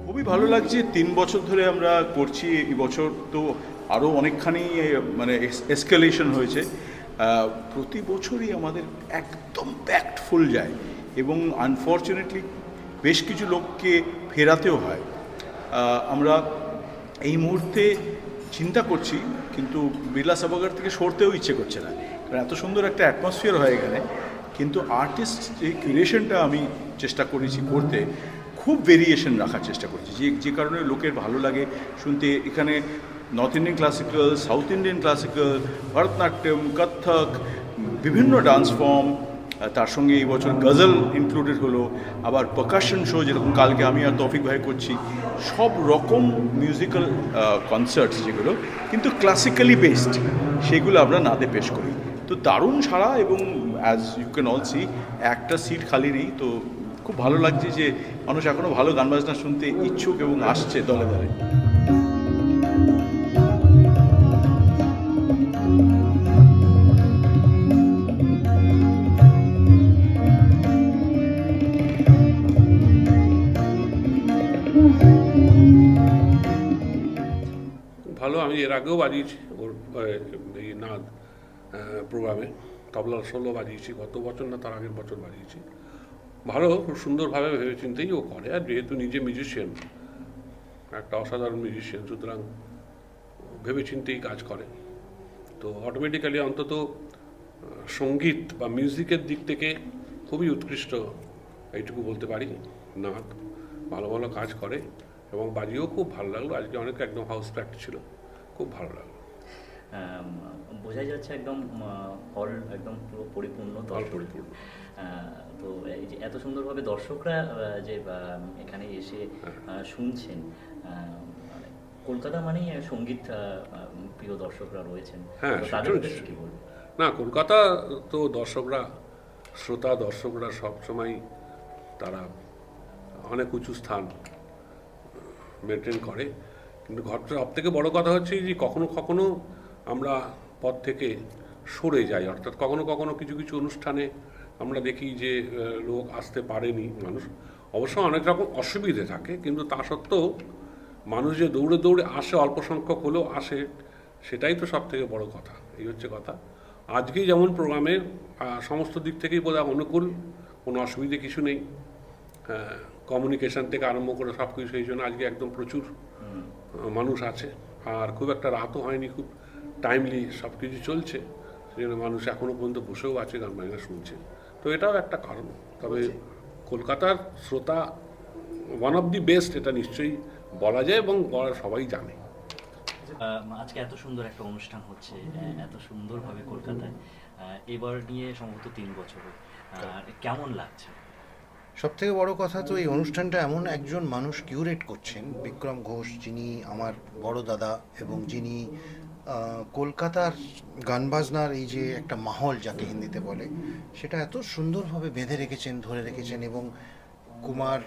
খুবই ভালো লাগছে। 3 বছর ধরে আমরা করছি, এই বছর তো আরও অনেকখানি মানে এসকেলেশন হয়েছে। প্রতি বছরই আমাদের একদম প্যাকড ফুল যায় এবং আনফর্চুনেটলি বেশ কিছু লোককে ফেরাতেও হয়। আমরা এই মুহূর্তে চিন্তা করছি, কিন্তু বিড়লা সভাগার থেকে সরতেও ইচ্ছে করছে না, কারণ এত সুন্দর একটা অ্যাটমসফিয়ার হয় এখানে। কিন্তু আর্টিস্ট যে কিউরেশনটা আমি চেষ্টা করেছি করতে, খুব ভেরিয়েশন রাখার চেষ্টা করেছি, যে কারণে লোকের ভালো লাগে শুনতে। এখানে north Indian classical, south Indian classical, Bharatanatyam, Kathak, বিভিন্ন ডান্স ফর্ম, তার সঙ্গে এই বছর গজল ইনক্লুডেড হলো, আবার পারকাশন শো যেরকম কালকে আমি আর তৌফিক ভাই করছি। সব রকম মিউজিক্যাল কনসার্টস যেগুলো কিন্তু ক্লাসিক্যালি বেসড, সেগুলো আমরা নাদে পেশ করি। তো দারুণ সাড়া, এবং as you can all see একটা সিট খালি নেই। তো খুব ভালো লাগছে যে মানুষ এখনও ভালো গান বাজনা শুনতে ইচ্ছুক এবং আসছে দলে দলে। ভালো, আমি এর আগেও বাজিয়েছি ওর এই নাদ প্রোগ্রামে, তবলা সোলো বাজিয়েছি, গত বছর না তার আগের বছর বাজিয়েছি। ভালো, খুব সুন্দরভাবে ভেবেচিন্তেই ও করে, আর যেহেতু নিজে মিউজিশিয়ান, একটা অসাধারণ মিউজিশিয়ান, সুতরাং ভেবেচিন্তেই কাজ করে। তো অটোমেটিক্যালি অন্তত সঙ্গীত বা মিউজিকের দিক থেকে খুবই উৎকৃষ্ট, এইটুকু বলতে পারি। নাদ ভালো ভালো কাজ করে এবং বাজিয়েও খুব ভালো লাগলো। আজকে অনেক একদম হাউস প্যাকড ছিল, খুব ভালো লাগলো। বোঝাই যাচ্ছে একদম হল একদম পুরো পরিপূর্ণ, পরিপূর্ণ। তো এই যে এত সুন্দরভাবে দর্শকরা যে এখানে এসে শুনছেন, কলকাতা মানেই সঙ্গীত প্রিয় দর্শকরা রয়েছেন। হ্যাঁ, কি বলবো না, কলকাতা তো দর্শকরা, শ্রোতা দর্শকরা সবসময় তারা অনেক উঁচু স্থান মেনটেন করে। কিন্তু ঘটনা সব থেকে বড়ো কথা হচ্ছে যে কখনো কখনো আমরা পথ থেকে সরে যাই, অর্থাৎ কখনো কখনো কিছু কিছু অনুষ্ঠানে আমরা দেখি যে লোক আসতে পারেনি, মানুষ অবশ্য অনেক রকম অসুবিধে থাকে, কিন্তু তা সত্ত্বেও মানুষ যে দৌড়ে দৌড়ে আসে, অল্প সংখ্যক হলেও আসে, সেটাই তো সব থেকে বড়ো কথা। এই হচ্ছে কথা। আজকেই যেমন প্রোগ্রামের সমস্ত দিক থেকেই বোধহয় অনুকূল, কোনো অসুবিধে কিছু নেই, কমিউনিকেশান থেকে আরম্ভ করে সব কিছু, সেই জন্য আজকে একদম প্রচুর মানুষ আছে। আর খুব একটা রাতও হয়নি, খুব টাইমলি সব কিছু চলছে, সেই জন্য মানুষ এখনও পর্যন্ত বসেও আছে, গান বাজনা শুনছে। তো এটাও একটা কারণ। তবে কলকাতার শ্রোতা ওয়ান অফ দি বেস্ট, এটা নিশ্চয়ই বলা যায় এবং সবাই জানে। আজকে এত সুন্দর একটা অনুষ্ঠান হচ্ছে, এত সুন্দরভাবে কলকাতায়, এবার নিয়ে সম্ভবত 3 বছর, কেমন লাগছে? সবথেকে বড় কথা তো এই অনুষ্ঠানটা এমন একজন মানুষ কিউরেট করছেন, বিক্রম ঘোষ, যিনি আমার বড় দাদা এবং যিনি কলকাতার গান বাজনার এই যে একটা মাহল যাকে হিন্দিতে বলে, সেটা এত সুন্দরভাবে বেঁধে রেখেছেন, ধরে রেখেছেন। এবং কুমার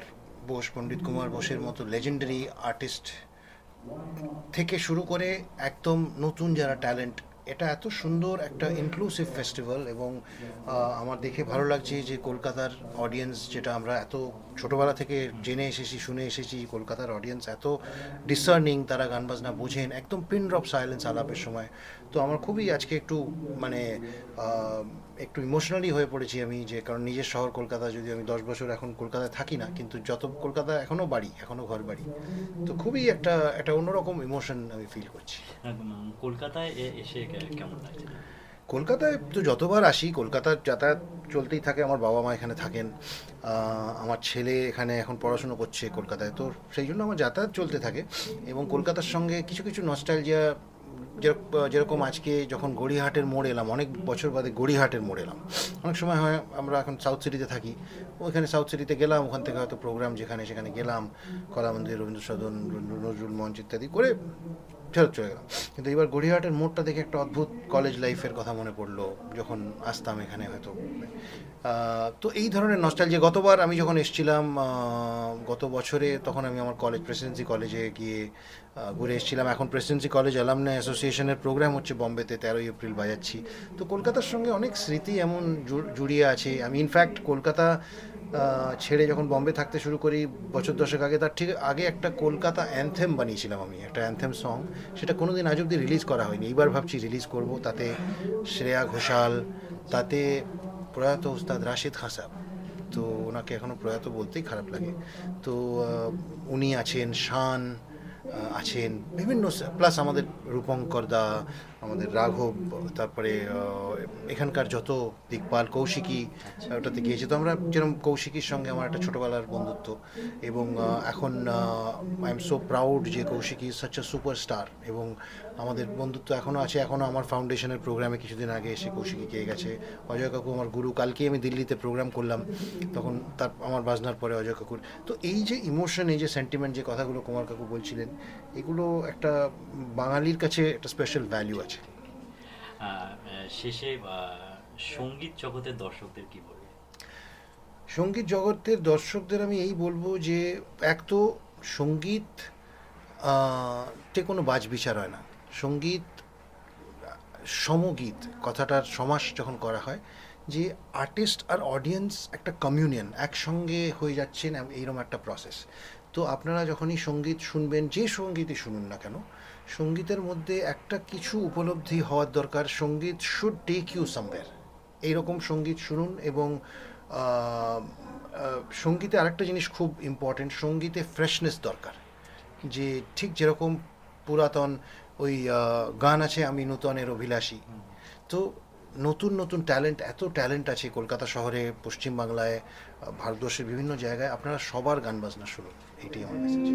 বোস, পণ্ডিত কুমার বোসের মতো লেজেন্ডারি আর্টিস্ট থেকে শুরু করে একদম নতুন যারা ট্যালেন্ট, এটা এত সুন্দর একটা ইনক্লুসিভ ফেস্টিভ্যাল। এবং আমার দেখে ভালো লাগছে যে কলকাতার অডিয়েন্স, যেটা আমরা এত ছোটোবেলা থেকে জেনে এসেছি, শুনে এসেছি, কলকাতার অডিয়েন্স এত ডিসার্নিং, তারা গান বাজনা বোঝেন, একদম পিন ড্রপ সাইলেন্স আলাপের সময়। তো আমার খুবই আজকে একটু মানে একটু ইমোশনালি হয়ে পড়েছি আমি, যে কারণ নিজের শহর কলকাতা, যদি আমি 10 বছর এখন কলকাতায় থাকি না, কিন্তু যত কলকাতা এখনও বাড়ি, এখনও ঘর বাড়ি, তো খুবই একটা অন্যরকম ইমোশন আমি ফিল করছি। কলকাতায় এসে কেমন লাগছে? কলকাতায় তো যতবার আসি, কলকাতার যাতায়াত চলতেই থাকে। আমার বাবা মা এখানে থাকেন, আমার ছেলে এখানে এখন পড়াশুনো করছে কলকাতায়, তো সেই জন্য আমার যাতায়াত চলতে থাকে। এবং কলকাতার সঙ্গে কিছু কিছু নস্টালজিয়া, যেরকম আজকে যখন গড়িয়াহাটের মোড় এলাম, অনেক বছর বাদে গড়িয়াহাটের মোড় এলাম। অনেক সময় হয় আমরা এখন সাউথ সিটিতে থাকি, ওইখানে সাউথ সিটিতে গেলাম, ওখান থেকে হয়তো প্রোগ্রাম যেখানে সেখানে গেলাম, কলা মন্দির, রবীন্দ্র সদন, নজরুল মঞ্চ ইত্যাদি করে ফেরত চলে গেলাম। কিন্তু এবার গড়িয়াহাটের মোড়টা দেখে একটা অদ্ভুত কলেজ লাইফের কথা মনে পড়লো, যখন আসতাম এখানে হয়তো তো এই ধরনের নস্টালজিয়া, গতবার আমি যখন এসেছিলাম গত বছরে, তখন আমি আমার কলেজ প্রেসিডেন্সি কলেজে গিয়ে ঘুরে এসেছিলাম। এখন প্রেসিডেন্সি কলেজ অ্যালামনাই অ্যাসোসিয়েশনের প্রোগ্রাম হচ্ছে বম্বেতে, 13ই এপ্রিল বাজাচ্ছি। তো কলকাতার সঙ্গে অনেক স্মৃতি এমন জুড়িয়ে আছে। আমি ইনফ্যাক্ট কলকাতা ছেড়ে যখন বম্বে থাকতে শুরু করি বছর দশেক আগে, তার ঠিক আগে একটা কলকাতা অ্যানথেম বানিয়েছিলাম আমি, একটা অ্যানথেম সং। সেটা কোনোদিন আজ অব্দি রিলিজ করা হয়নি, এইবার ভাবছি রিলিজ করব। তাতে শ্রেয়া ঘোষাল, তাতে প্রয়াত উস্তাদ রাশিদ খান সাহেব, তো ওনাকে এখনও প্রয়াত বলতেই খারাপ লাগে, তো উনি আছেন, শান আছেন, বিভিন্ন, প্লাস আমাদের রূপঙ্কর দা, আমাদের রাঘব, তারপরে এখানকার যত দিকপাল, কৌশিকী ওটাতে গিয়েছে। তো আমরা যেরকম কৌশিকীর সঙ্গে আমার একটা ছোটোবেলার বন্ধুত্ব, এবং এখন আই এম সো প্রাউড যে Kaushiki is such a superstar, এবং আমাদের বন্ধুত্ব এখনও আছে। এখনও আমার ফাউন্ডেশনের প্রোগ্রামে কিছুদিন আগে এসে কৌশিকী গিয়ে গেছে। অজয় কাকু আমার গুরু, কালকে আমি দিল্লিতে প্রোগ্রাম করলাম, তখন তার আমার বাজনার পরে অজয় কাকুর। তো এই যে ইমোশন, এই যে সেন্টিমেন্ট, যে কথাগুলো কুমার কাকু বলছিলেন, এগুলো একটা বাঙালির কাছে একটা স্পেশাল ভ্যালু আছে। শেষে সঙ্গীত জগতের দর্শকদের কি বলবে? সঙ্গীত জগতের দর্শকদের আমি এই বলবো যে, এক তো সঙ্গীত তে কোনো বাজ বিচার হয় না। সঙ্গীত সমগীত কথাটার সমাস যখন করা হয়, যে আর্টিস্ট আর অডিয়েন্স একটা কমিউনিয়ন, একসঙ্গে হয়ে যাচ্ছেন, এইরকম একটা প্রসেস। তো আপনারা যখনই সঙ্গীত শুনবেন, যে সঙ্গীতই শুনুন না কেন, সঙ্গীতের মধ্যে একটা কিছু উপলব্ধি হওয়ার দরকার। সঙ্গীত শুড টেক ইউ সামওয়্যার, এইরকম সঙ্গীত শুনুন। এবং সঙ্গীতে আরেকটা জিনিস খুব ইম্পর্টেন্ট, সঙ্গীতে ফ্রেশনেস দরকার। যে ঠিক যেরকম পুরাতন ওই গান আছে, আমি নূতনের অভিলাষী, তো নতুন নতুন ট্যালেন্ট, এত ট্যালেন্ট আছে কলকাতা শহরে, পশ্চিমবাংলায়, ভারতবর্ষের বিভিন্ন জায়গায়। আপনারা সবার গান বাজনা শুনুন, এইটাই আমার মেসেজ।